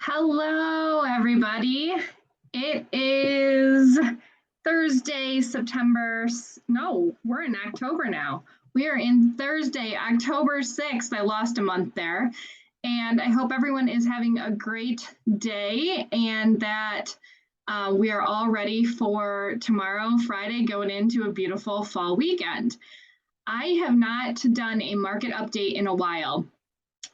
Hello, everybody. It is Thursday, no, we're in October now. We are in Thursday, October 6th. I lost a month there. And I hope everyone is having a great day and that we are all ready for tomorrow, Friday, going into a beautiful fall weekend. I have not done a market update in a while.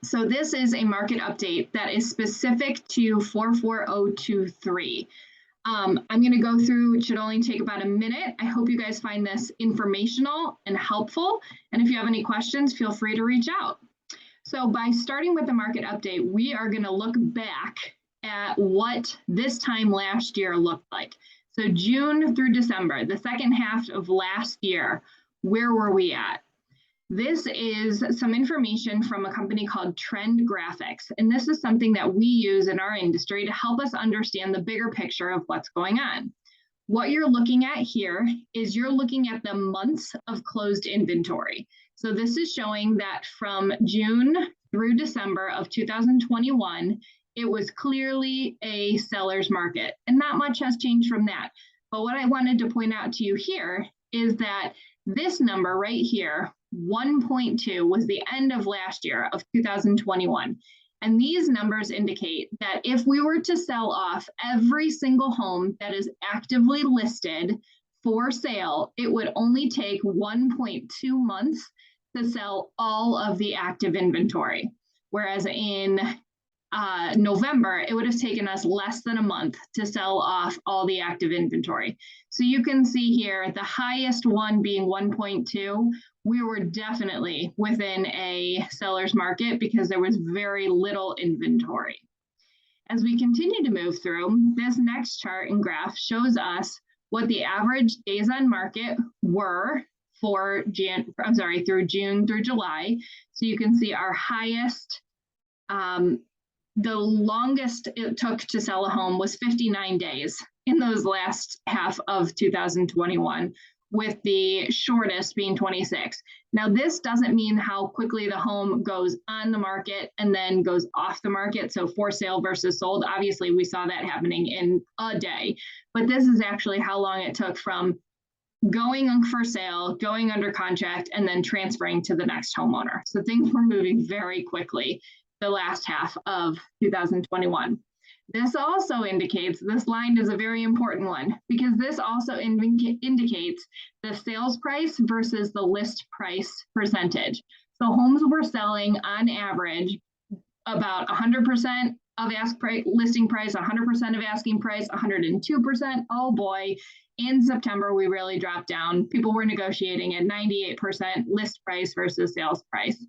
So this is a market update that is specific to 44023. I'm going to go through, it should only take about a minute. I hope you guys find this informational and helpful. And if you have any questions, feel free to reach out. So by starting with the market update, we are going to look back at what this time last year looked like. So June through December, the second half of last year, where were we at? This is some information from a company called Trend Graphics, and this is something that we use in our industry to help us understand the bigger picture of what's going on. What you're looking at here is you're looking at the months of closed inventory. So this is showing that from June through December of 2021, it was clearly a seller's market, and not much has changed from that. But what I wanted to point out to you here is that this number right here, 1.2, was the end of last year of 2021. And these numbers indicate that if we were to sell off every single home that is actively listed for sale, it would only take 1.2 months to sell all of the active inventory. Whereas in November, it would have taken us less than a month to sell off all the active inventory. So you can see here, the highest one being 1.2, we were definitely within a seller's market because there was very little inventory. As we continue to move through, this next chart and graph shows us what the average days on market were for through June through July. So you can see our highest, the longest it took to sell a home was 59 days in those last half of 2021, with the shortest being 26. Now, this doesn't mean how quickly the home goes on the market and then goes off the market. So for sale versus sold, obviously we saw that happening in a day, but this is actually how long it took from going for sale, going under contract, and then transferring to the next homeowner. So things were moving very quickly the last half of 2021. This also indicates, this line is a very important one, because this also indicates the sales price versus the list price percentage. So homes were selling on average about 100% of listing price, 100% of asking price, 102%. Oh boy, in September, we really dropped down. People were negotiating at 98% list price versus sales price.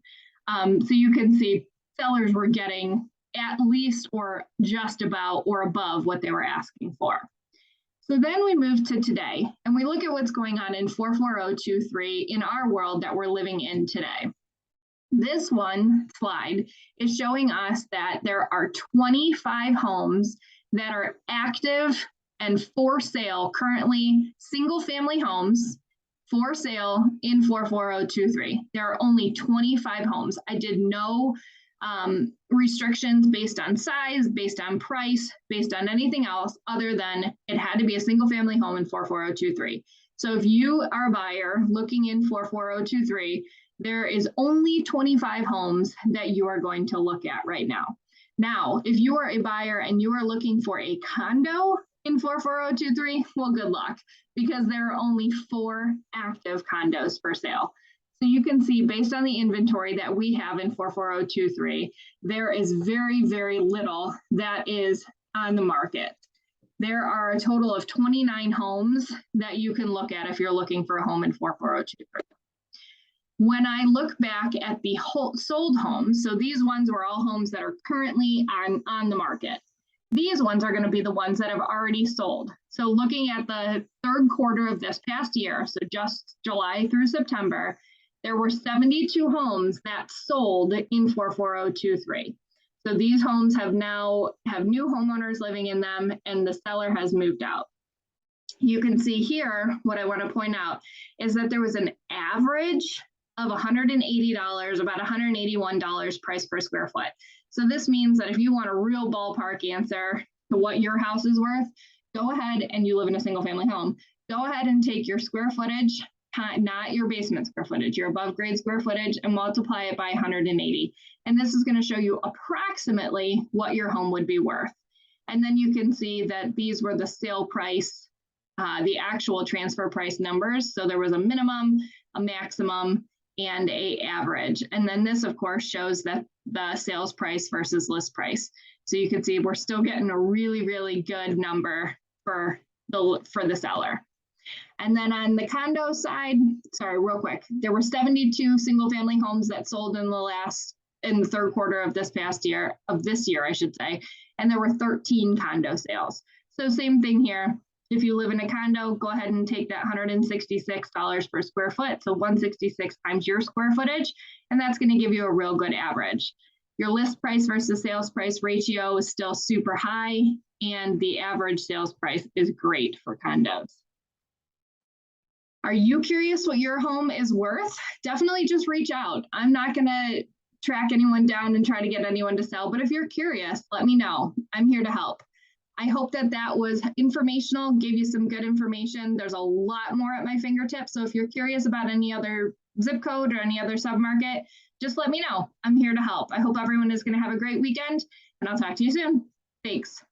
So you can see sellers were getting at least or just about or above what they were asking for. So then we move to today and we look at what's going on in 44023 in our world that we're living in today. This one slide is showing us that there are 25 homes that are active and for sale currently, single family homes for sale in 44023. There are only 25 homes. I did no restrictions based on size, based on price, based on anything else other than it had to be a single family home in 44023. So if you are a buyer looking in 44023, there is only 25 homes that you are going to look at right now. Now, if you are a buyer and you are looking for a condo in 44023, well, good luck, because there are only 4 active condos for sale. So you can see based on the inventory that we have in 44023, there is very, very little that is on the market. There are a total of 29 homes that you can look at if you're looking for a home in 44023. When I look back at the sold homes, so these ones were all homes that are currently on the market. These ones are going to be the ones that have already sold. So looking at the third quarter of this past year, so just July through September, there were 72 homes that sold in 44023. So these homes have now new homeowners living in them and the seller has moved out. You can see here, what I want to point out is that there was an average of $180, about $181 price per square foot. So this means that if you want a real ballpark answer to what your house is worth, go ahead, and you live in a single family home, go ahead and take your square footage, not your basement square footage, your above grade square footage, and multiply it by 180. And this is going to show you approximately what your home would be worth. And then you can see that these were the sale price, the actual transfer price numbers. So there was a minimum, a maximum, and an average. And then this, of course, shows that the sales price versus list price. So you can see we're still getting a really, really good number for the seller. And then on the condo side, sorry, real quick, there were 72 single family homes that sold in the third quarter of this year, I should say, and there were 13 condo sales. So same thing here. If you live in a condo, go ahead and take that $166 per square foot. So 166 times your square footage, and that's going to give you a real good average. Your list price versus sales price ratio is still super high, and the average sales price is great for condos. Are you curious what your home is worth? Definitely just reach out. I'm not going to track anyone down and try to get anyone to sell, but if you're curious, let me know. I'm here to help. I hope that was informational, gave you some good information. There's a lot more at my fingertips. So if you're curious about any other zip code or any other submarket, just let me know. I'm here to help. I hope everyone is going to have a great weekend, and I'll talk to you soon. Thanks.